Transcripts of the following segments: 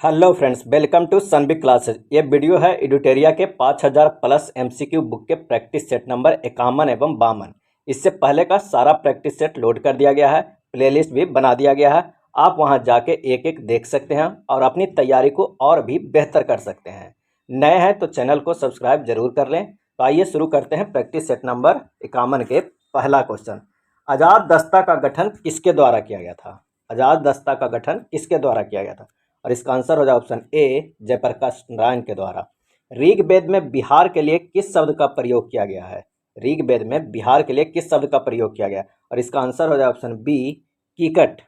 Hello friends, welcome to सनबिग classes. ये video है एडुटेरिया के 5000 प्लस एमसीक्यू बुक के प्रैक्टिस सेट नंबर 51 एवं 52। इससे पहले का सारा प्रैक्टिस सेट लोड कर दिया गया है, प्लेलिस्ट भी बना दिया गया है। आप वहां जाके एक एक देख सकते हैं और अपनी तैयारी को और भी बेहतर कर सकते हैं। नए हैं तो चैनल को सब्सक्राइब जरूर कर लें। तो आइए शुरू करते हैं प्रैक्टिस सेट नंबर 51 के पहला क्वेश्चन। आज़ाद दस्ता का गठन किसके द्वारा किया गया था? आज़ाद दस्ता का गठन किसके द्वारा किया गया था? और इसका आंसर हो जाए ऑप्शन ए, जयप्रकाश नारायण के द्वारा। ऋग्वेद में बिहार के लिए किस शब्द का प्रयोग किया गया है? ऋग्वेद में बिहार के लिए किस शब्द का प्रयोग किया गया? और इसका आंसर हो जाए ऑप्शन बी, कीकट।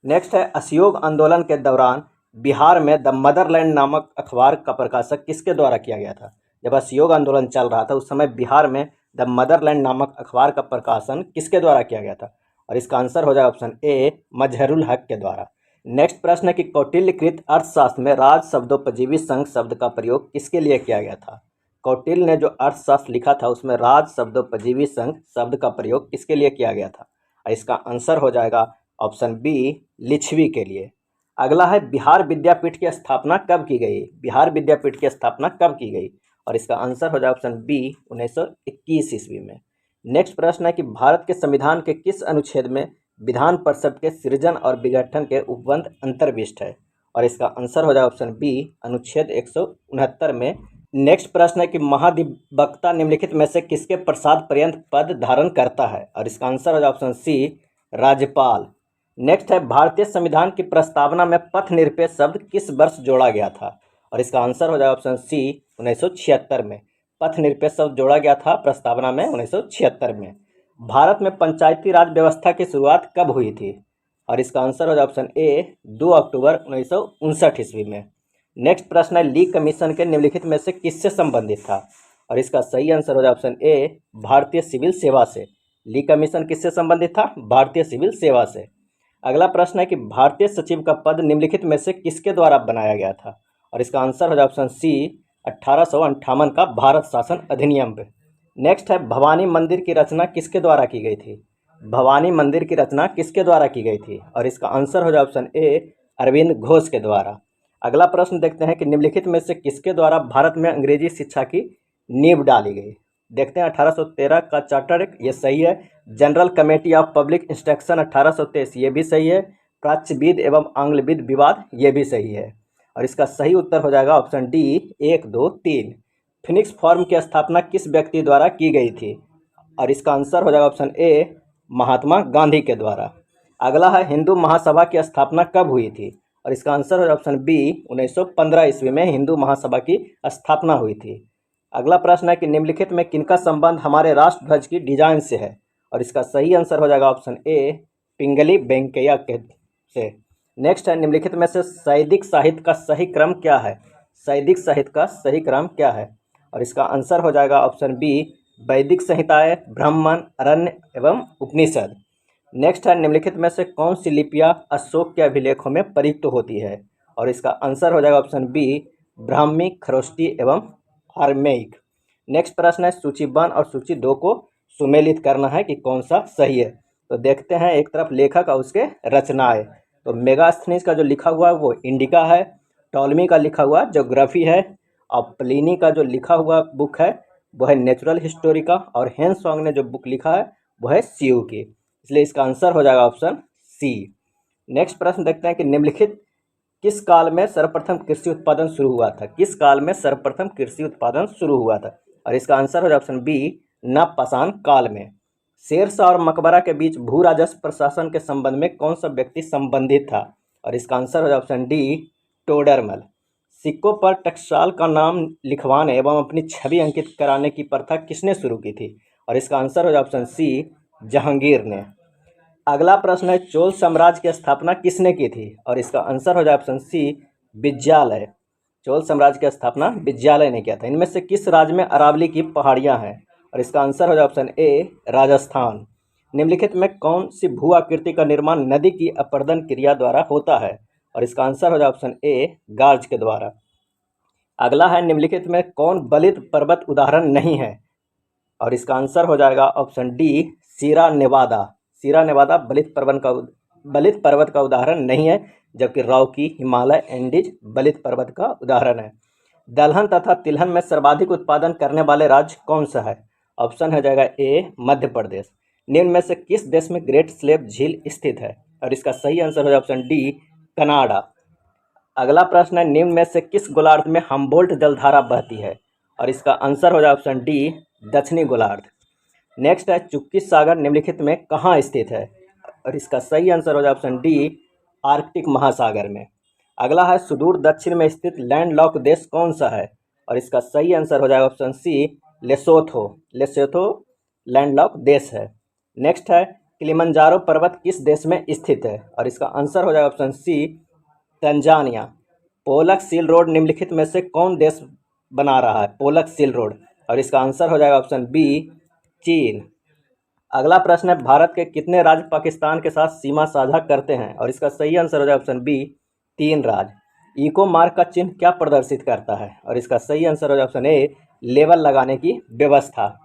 नेक्स्ट है, असहयोग आंदोलन के दौरान बिहार में द मदरलैंड नामक अखबार का प्रकाशन किसके द्वारा किया गया था? जब असहयोग आंदोलन चल रहा था उस समय बिहार में द मदरलैंड नामक अखबार का प्रकाशन किसके द्वारा किया गया था? और इसका आंसर हो जाए ऑप्शन ए, मजहरुल हक के द्वारा। नेक्स्ट प्रश्न है कि कौटिल्यकृत अर्थशास्त्र में राज शब्दोपजीवी संघ शब्द का प्रयोग किसके लिए किया गया था? कौटिल्य ने जो अर्थशास्त्र लिखा था उसमें राज शब्दोपजीवी संघ शब्द का प्रयोग किसके लिए किया गया था? और इसका आंसर हो जाएगा ऑप्शन बी, लिच्छवी के लिए। अगला है, बिहार विद्यापीठ की स्थापना कब की गई? बिहार विद्यापीठ की स्थापना कब की गई? और इसका आंसर हो जाए ऑप्शन बी, 1921 ईस्वी में। नेक्स्ट प्रश्न है कि भारत के संविधान के किस अनुच्छेद में विधान परिषद के सृजन और विघटन के उपबंध अंतर्विष्ट है? और इसका आंसर हो जाए ऑप्शन बी, अनुच्छेद 169 में। नेक्स्ट प्रश्न है कि महाधिवक्ता निम्नलिखित में से किसके प्रसाद पर्यंत पद धारण करता है? और इसका आंसर हो जाए ऑप्शन सी, राज्यपाल। नेक्स्ट है, भारतीय संविधान की प्रस्तावना में पथ निरपेक्ष शब्द किस वर्ष जोड़ा गया था? और इसका आंसर हो जाए ऑप्शन सी, 1976 में। पथ निरपेक्ष शब्द जोड़ा गया था प्रस्तावना में 1976 में। भारत में पंचायती राज व्यवस्था की शुरुआत कब हुई थी? और इसका आंसर हो जाए ऑप्शन ए, 2 अक्टूबर 1959 ईस्वी में। नेक्स्ट प्रश्न है, ली कमीशन के निम्नलिखित में से किससे संबंधित था? और इसका सही आंसर हो जाए ऑप्शन ए, भारतीय सिविल सेवा से। ली कमीशन किससे संबंधित था? भारतीय सिविल सेवा से। अगला प्रश्न है कि भारतीय सचिव का पद निम्नलिखित में से किसके द्वारा बनाया गया था? और इसका आंसर हो जाए ऑप्शन सी, 1858 का भारत शासन अधिनियम पे। नेक्स्ट है, भवानी मंदिर की रचना किसके द्वारा की गई थी? भवानी मंदिर की रचना किसके द्वारा की गई थी? और इसका आंसर हो जाए ऑप्शन ए, अरविंद घोष के द्वारा। अगला प्रश्न देखते हैं कि निम्नलिखित में से किसके द्वारा भारत में अंग्रेजी शिक्षा की नींव डाली गई? देखते हैं 1813 का चार्टर, ये सही है। General committee of public instruction 1823, ये भी सही है। प्राच्यविद एवं आंग्लविद विवाद, ये भी सही है। और इसका सही उत्तर हो जाएगा ऑप्शन डी, 1, 2, 3। फिनिक्स फॉर्म की स्थापना किस व्यक्ति द्वारा की गई थी? और इसका आंसर हो जाएगा ऑप्शन ए, महात्मा गांधी के द्वारा। अगला है, हिंदू महासभा की स्थापना कब हुई थी? और इसका आंसर हो जाएगा ऑप्शन बी, 1915 ईस्वी में हिंदू महासभा की स्थापना हुई थी। अगला प्रश्न है कि निम्नलिखित में किनका संबंध हमारे राष्ट्र ध्वज की डिजाइन से है? और इसका सही आंसर हो जाएगा ऑप्शन ए, पिंगली वेंकैया के से। नेक्स्ट है, निम्नलिखित में से सैदिक साहित्य का सही क्रम क्या है? सैदिक साहित्य का सही क्रम क्या है? और इसका आंसर हो जाएगा ऑप्शन बी, वैदिक संहिताएं, ब्राह्मण, अरण्य एवं उपनिषद। नेक्स्ट है, निम्नलिखित में से कौन सी लिपियां अशोक के अभिलेखों में प्रयुक्त होती है? और इसका आंसर हो जाएगा ऑप्शन बी, ब्राह्मी, खरोष्टी एवं आर्मेयिक। नेक्स्ट प्रश्न है, सूची 1 और सूची 2 को सुमेलित करना है कि कौन सा सही है। तो देखते हैं, एक तरफ लेखक और उसके रचनाएं। तो मेगास्थनीज का जो लिखा हुआ है वो इंडिका है, टॉलमी का लिखा हुआ ज्योग्राफी है, और प्लिनी का जो लिखा हुआ बुक है वो है नेचुरल हिस्टोरी का, और हेंसवांग ने जो बुक लिखा है वो है सीयू की। इसलिए इसका आंसर हो जाएगा ऑप्शन सी। नेक्स्ट प्रश्न देखते हैं कि निम्नलिखित किस काल में सर्वप्रथम कृषि उत्पादन शुरू हुआ था? किस काल में सर्वप्रथम कृषि उत्पादन शुरू हुआ था? और इसका आंसर हो जाए ऑप्शन बी, नवपाषाण काल में। शेरशाह और मकबरा के बीच भू राजस्व प्रशासन के संबंध में कौन सा व्यक्ति संबंधित था? और इसका आंसर हो जाए ऑप्शन डी, टोडरमल। सिक्कों पर टकसाल का नाम लिखवाने एवं अपनी छवि अंकित कराने की प्रथा किसने शुरू की थी? और इसका आंसर हो जाए ऑप्शन सी, जहांगीर ने। अगला प्रश्न है, चोल साम्राज्य की स्थापना किसने की थी? और इसका आंसर हो जाए ऑप्शन सी, विजयालय। चोल साम्राज्य की स्थापना विजयालय ने किया था। इनमें से किस राज्य में अरावली की पहाड़ियां हैं? और इसका आंसर हो जाए ऑप्शन ए, राजस्थान। निम्नलिखित में कौन सी भू आकृति का निर्माण नदी की अपर्दन क्रिया द्वारा होता है? और इसका आंसर हो जाए ऑप्शन ए, गार्ज के द्वारा। अगला है, निम्नलिखित में कौन बलित पर्वत उदाहरण नहीं है? और इसका आंसर हो जाएगा ऑप्शन डी, सीरा नेवादा। सीरा नेवादा बलित पर्वत का बलित पर्वत का उदाहरण नहीं है, जबकि रॉकी, हिमालय, एंडीज बलित पर्वत का उदाहरण है। दलहन तथा तिलहन में सर्वाधिक उत्पादन करने वाले राज्य कौन सा है? ऑप्शन हो जाएगा ए मध्य प्रदेश। निम्न में से किस देश में ग्रेट स्लेव झील स्थित है? और इसका सही आंसर हो जाएगा ऑप्शन डी कनाडा। अगला प्रश्न है, निम्न में से किस गोलार्ध में हम्बोल्ट जलधारा बहती है? और इसका आंसर हो जाएगा ऑप्शन डी दक्षिणी गोलार्ध। नेक्स्ट है, चुक्की सागर निम्नलिखित में कहाँ स्थित है? और इसका सही आंसर हो जाएगा ऑप्शन डी आर्कटिक महासागर में। अगला है, सुदूर दक्षिण में स्थित लैंडलॉक देश कौन सा है? और इसका सही आंसर हो जाएगा option C Lesotho. Lesotho landlocked देश है। नेक्स्ट है, किलिमंजारो पर्वत किस देश में स्थित है? और इसका आंसर हो जाएगा ऑप्शन सी तंजानिया। पोलक सील रोड निम्नलिखित में से कौन देश बना रहा है? पोलक सील रोड। और इसका आंसर हो जाएगा ऑप्शन बी चीन। अगला प्रश्न है, भारत के कितने राज्य पाकिस्तान के साथ सीमा साझा करते हैं? और इसका सही आंसर हो जाएगा ऑप्शन बी 3 राज्य। इको मार्क का चिन्ह क्या प्रदर्शित करता है? और इसका सही आंसर हो जाएगा ऑप्शन ए लेबल लगाने की व्यवस्था।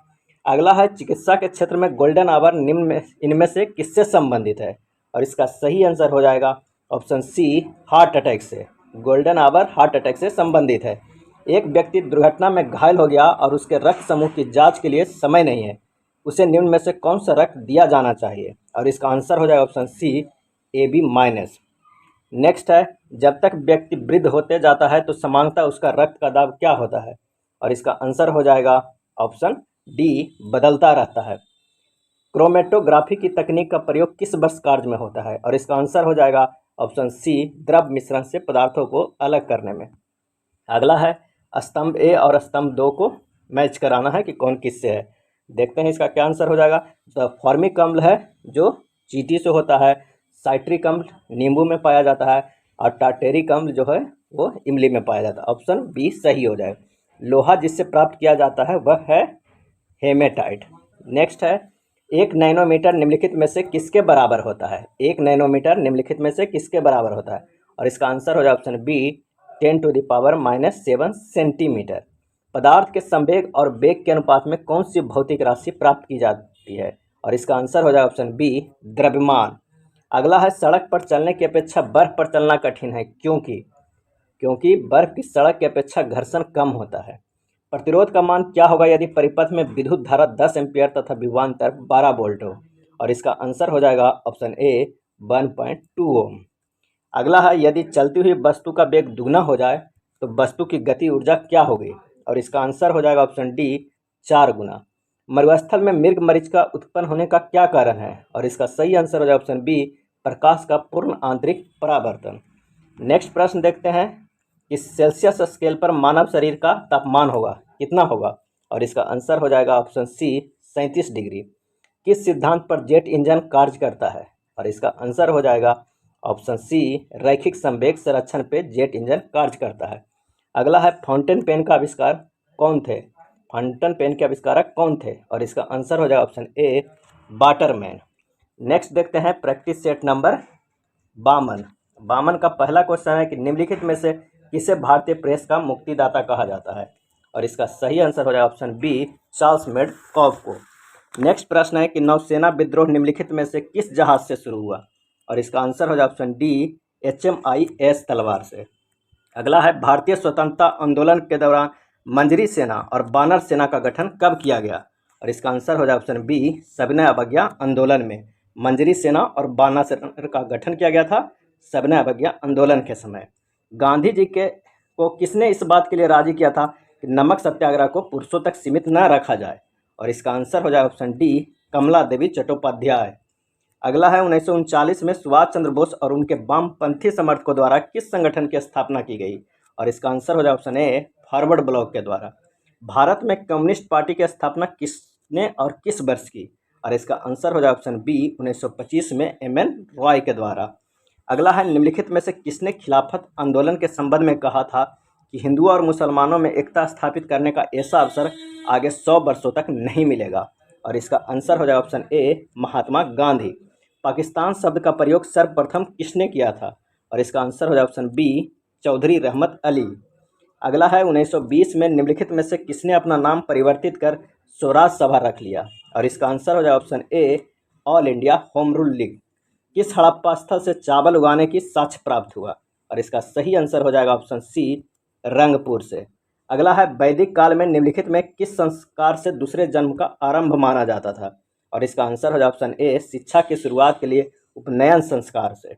अगला है, चिकित्सा के क्षेत्र में गोल्डन आवर निम्न में इनमें से किससे संबंधित है? और इसका सही आंसर हो जाएगा ऑप्शन सी हार्ट अटैक से। गोल्डन आवर हार्ट अटैक से संबंधित है। एक व्यक्ति दुर्घटना में घायल हो गया और उसके रक्त समूह की जांच के लिए समय नहीं है, उसे निम्न में से कौन सा रक्त दिया जाना चाहिए? और इसका आंसर हो जाएगा option C AB minus. Next है, जब तक व्यक्ति वृद्ध होते जाता है तो सामान्यतः उसका रक्त का दाब क्या होता है? और इसका आंसर हो जाएगा ऑप्शन डी बदलता रहता है। क्रोमेटोग्राफी की तकनीक का प्रयोग किस वर्ष कार्य में होता है? और इसका आंसर हो जाएगा ऑप्शन सी द्रव मिश्रण से पदार्थों को अलग करने में। अगला है, स्तंभ ए और स्तंभ 2 को मैच कराना है कि कौन किससे है। देखते हैं इसका क्या आंसर हो जाएगा। तो फॉर्मिक अम्ल है जो चींटी से होता है, साइट्रिक अम्ल नींबू में पाया जाता है, और टार्टेरिक अम्ल जो है वो इमली में पाया जाता है। ऑप्शन बी सही हो जाएगा। लोहा जिससे प्राप्त किया जाता है वह है हेमेटाइट। नेक्स्ट है, 1 नैनोमीटर निम्नलिखित में से किसके बराबर होता है? 1 नैनोमीटर निम्नलिखित में से किसके बराबर होता है? और इसका आंसर हो जाए ऑप्शन बी 10⁻⁻7 सेंटीमीटर। पदार्थ के संवेग और वेग के अनुपात में कौन सी भौतिक राशि प्राप्त की जाती है? और इसका आंसर हो जाए ऑप्शन बी द्रव्यमान। अगला है, सड़क पर चलने की अपेक्षा बर्फ पर चलना कठिन है क्योंकि बर्फ की सड़क की अपेक्षा घर्षण कम होता है। प्रतिरोध का मान क्या होगा यदि परिपथ में विद्युत धारा 10 एम्पीयर तथा विभवांतर 12 वोल्ट हो? और इसका आंसर हो जाएगा ऑप्शन ए 1.2 ओम। अगला है, यदि चलती हुई वस्तु का वेग दुगना हो जाए तो वस्तु की गति ऊर्जा क्या होगी? और इसका आंसर हो जाएगा ऑप्शन डी 4 गुना। मरुस्थल में मृग मरीचिका उत्पन्न होने का क्या कारण है? और इसका सही आंसर हो जाएगा ऑप्शन बी प्रकाश का पूर्ण आंतरिक परावर्तन। नेक्स्ट प्रश्न देखते हैं कि सेल्सियस स्केल पर मानव शरीर का तापमान होगा कितना होगा? और इसका आंसर हो जाएगा ऑप्शन सी 37 डिग्री। किस सिद्धांत पर जेट इंजन कार्य करता है? और इसका आंसर हो जाएगा ऑप्शन सी रैखिक संवेग संरक्षण पे जेट इंजन कार्य करता है। अगला है, फाउंटेन पेन का आविष्कार कौन थे? फाउंटेन पेन के आविष्कारक कौन थे? और इसका आंसर हो जाएगा ऑप्शन ए वाटरमैन। नेक्स्ट देखते हैं प्रैक्टिस सेट नंबर 52। 52 का पहला क्वेश्चन है कि निम्नलिखित में से किसे भारतीय प्रेस का मुक्तिदाता कहा जाता है? और इसका सही आंसर हो जाएगा ऑप्शन बी चार्ल्स मेडकॉफ को। नेक्स्ट प्रश्न है कि नौसेना विद्रोह निम्नलिखित में से किस जहाज से शुरू हुआ? और इसका आंसर हो जाएगा ऑप्शन डी HMIS तलवार से। अगला है, भारतीय स्वतंत्रता आंदोलन के दौरान मंजरी सेना और बानर सेना का गठन कब किया गया? और इसका आंसर हो जाए ऑप्शन बी सविनय अवज्ञा आंदोलन में। मंजरी सेना और बानर सेना का गठन किया गया था सविनय अवज्ञा आंदोलन के समय। गांधी जी को किसने इस बात के लिए राजी किया था कि नमक सत्याग्रह को पुरुषों तक सीमित न रखा जाए? और इसका आंसर हो जाए ऑप्शन डी कमला देवी चट्टोपाध्याय। अगला है, 1939 में सुभाष चंद्र बोस और उनके वामपंथी समर्थकों द्वारा किस संगठन की स्थापना की गई? और इसका आंसर हो जाए ऑप्शन ए फॉरवर्ड ब्लॉक के द्वारा। भारत में कम्युनिस्ट पार्टी की स्थापना किसने और किस वर्ष की? और इसका आंसर हो जाए ऑप्शन बी 1925 में MN रॉय के द्वारा। अगला है, निम्नलिखित में से किसने खिलाफत आंदोलन के संबंध में कहा था कि हिंदुओं और मुसलमानों में एकता स्थापित करने का ऐसा अवसर आगे 100 वर्षों तक नहीं मिलेगा? और इसका आंसर हो जाए ऑप्शन ए महात्मा गांधी। पाकिस्तान शब्द का प्रयोग सर्वप्रथम किसने किया था? और इसका आंसर हो जाए ऑप्शन बी चौधरी रहमत अली। अगला है, 1920 में निम्नलिखित में से किसने अपना नाम परिवर्तित कर स्वराज सभा रख लिया? और इसका आंसर हो जाए option A all India home rule league. किस हड़प्पा स्थल से चावल उगाने की साक्ष्य प्राप्त हुआ? और इसका सही आंसर हो जाएगा ऑप्शन सी, रंगपुर से। अगला है, वैदिक काल में निम्नलिखित में किस संस्कार से दूसरे जन्म का आरंभ माना जाता था? और इसका आंसर हो जाएगा ऑप्शन ए, शिक्षा की शुरुआत के लिए उपनयन संस्कार से।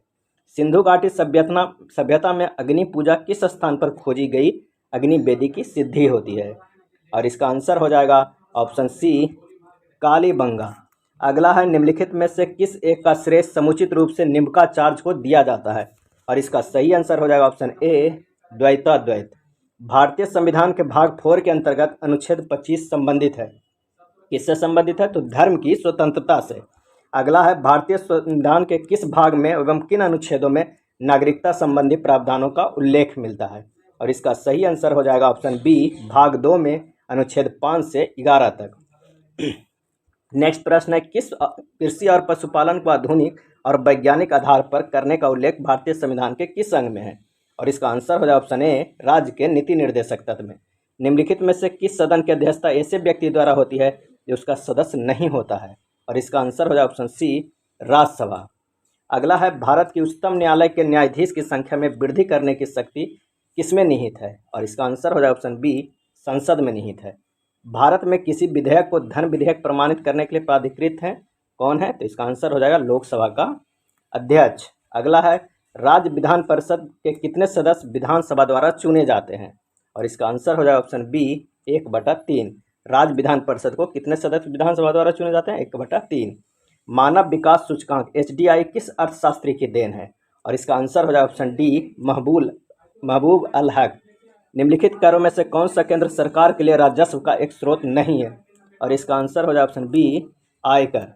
सिंधु घाटी सभ्यता में अग्नि पूजा किस स्थान पर खोजी गई अग्नि वेदी की सिद्धि होती है? और इसका आंसर हो जाएगा ऑप्शन सी, कालीबंगा। अगला है, निम्नलिखित में से किस एक का श्रेय समुचित रूप से निम्बाचार्य को दिया जाता है? और इसका सही आंसर हो जाएगा ऑप्शन ए, द्वैताद्वैत। भारतीय संविधान के भाग 4 के अंतर्गत अनुच्छेद 25 संबंधित है, किससे संबंधित है? तो धर्म की स्वतंत्रता से। अगला है, भारतीय संविधान के किस भाग में एवं किन अनुच्छेदों में नागरिकता संबंधी प्रावधानों का उल्लेख मिलता है? और इसका सही आंसर हो जाएगा ऑप्शन बी, भाग 2 में अनुच्छेद 5 से 11 तक। नेक्स्ट प्रश्न है, किस कृषि और पशुपालन को आधुनिक और वैज्ञानिक आधार पर करने का उल्लेख भारतीय संविधान के किस अंग में है? और इसका आंसर हो जाए ऑप्शन ए, राज्य के नीति निर्देशक तत्व में। निम्नलिखित में से किस सदन की अध्यक्षता ऐसे व्यक्ति द्वारा होती है जो उसका सदस्य नहीं होता है? और इसका आंसर हो जाए ऑप्शन सी, राज्यसभा। अगला है, भारत की उच्चतम न्यायालय के न्यायाधीश की संख्या में वृद्धि करने की शक्ति किसमें निहित है? और इसका आंसर हो जाए ऑप्शन बी, संसद में निहित है। भारत में किसी विधेयक को धन विधेयक प्रमाणित करने के लिए प्राधिकृत है, कौन है? तो इसका आंसर हो जाएगा लोकसभा का अध्यक्ष। अगला है, राज्य विधान परिषद के कितने सदस्य विधानसभा द्वारा चुने जाते हैं? और इसका आंसर हो जाएगा ऑप्शन बी, 1/3। राज्य विधान परिषद को कितने सदस्य विधानसभा द्वारा चुने जाते हैं? 1/3। मानव विकास सूचकांक HDI किस अर्थशास्त्री की देन है? और इसका आंसर हो जाएगा ऑप्शन डी, महबूब अल हक। निम्नलिखित करों में से कौन सा केंद्र सरकार के लिए राजस्व का एक स्रोत नहीं है? और इसका आंसर हो जाए ऑप्शन बी, आयकर।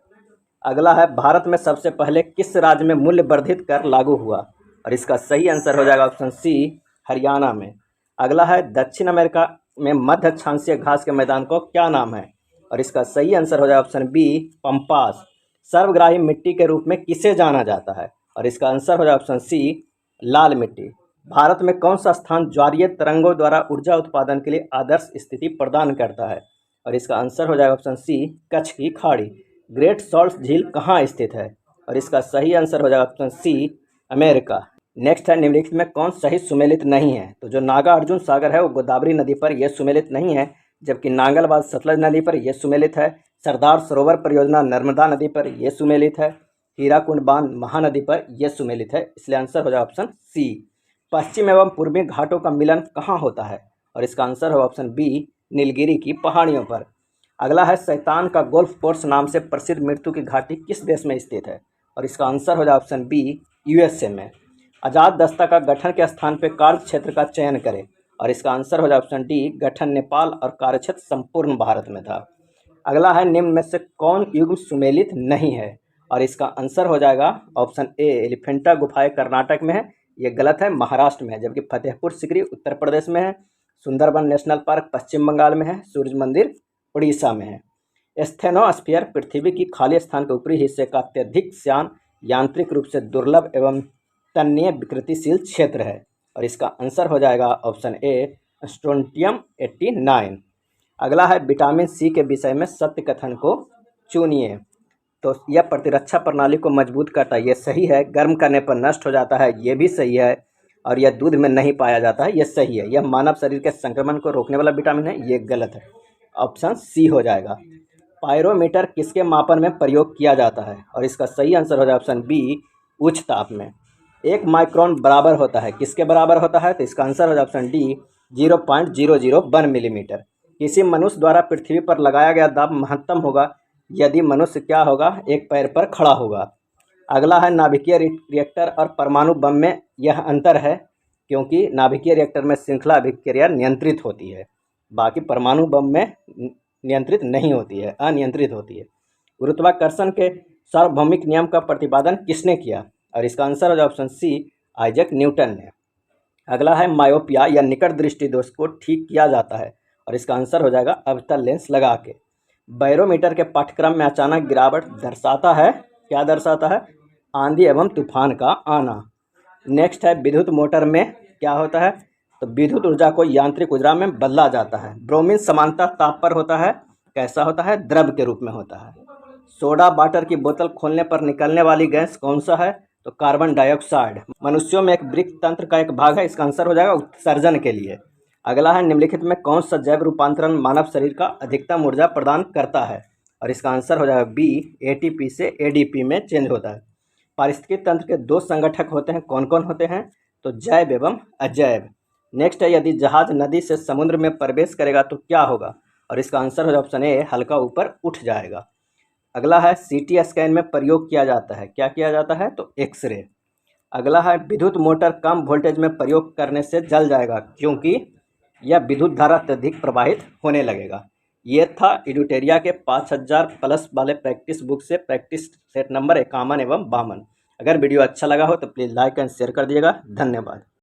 अगला है, भारत में सबसे पहले किस राज्य में मूल्य वर्धित कर लागू हुआ? और इसका सही आंसर हो जाएगा ऑप्शन सी, हरियाणा में। अगला है, दक्षिण अमेरिका में मध्य अक्षांशीय घास के मैदान को क्या नाम है? और इसका सही आंसर हो जाएगा ऑप्शन बी, पंपास। सर्वग्राही मिट्टी के रूप में किसे जाना जाता है? और इसका आंसर हो जाएगा ऑप्शन सी, लाल मिट्टी। भारत में कौन सा स्थान ज्वारीय तरंगों द्वारा ऊर्जा उत्पादन के लिए आदर्श स्थिति प्रदान करता है? और इसका आंसर हो जाएगा ऑप्शन सी, कच्छ की खाड़ी। ग्रेट सॉल्ट झील कहाँ स्थित है? और इसका सही आंसर हो जाएगा ऑप्शन सी, अमेरिका। नेक्स्ट है, निम्नलिखित में कौन सही सुमेलित नहीं है? तो जो नागा अर्जुन सागर है वो गोदावरी नदी पर यह सुमेलित नहीं है, जबकि नांगलबाद सतलज नदी पर यह सुमेलित है। सरदार सरोवर परियोजना नर्मदा नदी पर यह सुमेलित है। हीराकुंड बांध महानदी पर यह सुमेलित है, इसलिए आंसर हो जाए ऑप्शन सी। पश्चिम एवं पूर्वी घाटों का मिलन कहाँ होता है? और इसका आंसर हो ऑप्शन बी, नीलगिरी की पहाड़ियों पर। अगला है, शैतान का गोल्फ कोर्स नाम से प्रसिद्ध मृत्यु की घाटी किस देश में स्थित है? और इसका आंसर हो जाए ऑप्शन बी, USA में। आजाद दस्ता का गठन के स्थान पर कार्य क्षेत्र का चयन करें। और इसका आंसर हो जाए ऑप्शन डी, गठन नेपाल और कार्यक्षेत्र संपूर्ण भारत में था। अगला है, निम्न में से कौन युग्म सुमेलित नहीं है? और इसका आंसर हो जाएगा ऑप्शन ए, एलिफेंटा गुफाएं कर्नाटक में है, ये गलत है, महाराष्ट्र में है। जबकि फतेहपुर सिकरी उत्तर प्रदेश में है, सुंदरबन नेशनल पार्क पश्चिम बंगाल में है, सूर्य मंदिर उड़ीसा में है। स्टेनोस्फीयर पृथ्वी की खाली स्थान के ऊपरी हिस्से का अत्यधिक श्यान, यांत्रिक रूप से दुर्लभ एवं तन्नीय विकृतिशील क्षेत्र है। और इसका आंसर हो जाएगा ऑप्शन ए, स्ट्रोंटियम 89। अगला है, विटामिन सी के विषय में सत्य कथन को चुनिए। तो यह प्रतिरक्षा प्रणाली को मजबूत करता है, ये सही है। गर्म करने पर नष्ट हो जाता है, ये भी सही है। और यह दूध में नहीं पाया जाता है, ये सही है। यह मानव शरीर के संक्रमण को रोकने वाला विटामिन है, ये गलत है, ऑप्शन सी हो जाएगा। पायरोमीटर किसके मापन में प्रयोग किया जाता है? और इसका सही आंसर हो जाए ऑप्शन बी, उच्च ताप में। 1 बराबर होता है, किसके बराबर होता है? तो इसका आंसर हो जाए ऑप्शन डी, 0.001 मिलीमीटर। किसी मनुष्य द्वारा पृथ्वी पर लगाया गया दाब महत्तम होगा यदि मनुष्य क्या होगा? एक पैर पर खड़ा होगा। अगला है, नाभिकीय रिएक्टर और परमाणु बम में यह अंतर है, क्योंकि नाभिकीय रिएक्टर में श्रृंखला अभिक्रिया नियंत्रित होती है, बाकी परमाणु बम में नियंत्रित नहीं होती है, अनियंत्रित होती है। गुरुत्वाकर्षण के सार्वभौमिक नियम का प्रतिपादन किसने किया? और इसका आंसर हो जाए ऑप्शन सी, आइजैक न्यूटन ने। अगला है, मायोपिया या निकट दृष्टि दोष को ठीक किया जाता है। और इसका आंसर हो जाएगा अवतल लेंस लगा के। बैरोमीटर के पाठ्यक्रम में अचानक गिरावट दर्शाता है, क्या दर्शाता है? आंधी एवं तूफान का आना। नेक्स्ट है, विद्युत मोटर में क्या होता है? तो विद्युत ऊर्जा को यांत्रिक ऊर्जा में बदला जाता है। ब्रोमीन समानता ताप पर होता है, कैसा होता है? द्रव के रूप में होता है। सोडा वाटर की बोतल खोलने पर निकलने वाली गैस कौन सा है? तो कार्बन डाइऑक्साइड। मनुष्यों में एक वृक्क तंत्र का एक भाग है, इसका आंसर हो जाएगा उत्सर्जन के लिए। अगला है, निम्नलिखित में कौन सा जैव रूपांतरण मानव शरीर का अधिकतम ऊर्जा प्रदान करता है? और इसका आंसर हो जाएगा बी, एटीपी से एडीपी में चेंज होता है। पारिस्थितिकी तंत्र के दो संगठक होते हैं, कौन कौन होते हैं? तो जैव एवं अजैव। नेक्स्ट है, यदि जहाज नदी से समुद्र में प्रवेश करेगा तो क्या होगा? और इसका आंसर हो ऑप्शन ए, हल्का ऊपर उठ जाएगा। अगला है, सीटी स्कैन में प्रयोग किया जाता है, क्या किया जाता है? तो एक्सरे। अगला है, विद्युत मोटर कम वोल्टेज में प्रयोग करने से जल जाएगा क्योंकि यह विद्युत धारा अत्यधिक प्रवाहित होने लगेगा। ये था एडुटेरिया के 5000 प्लस वाले प्रैक्टिस बुक से प्रैक्टिस सेट नंबर 51 एवं 52। अगर वीडियो अच्छा लगा हो तो प्लीज़ लाइक एंड शेयर कर दिएगा। धन्यवाद।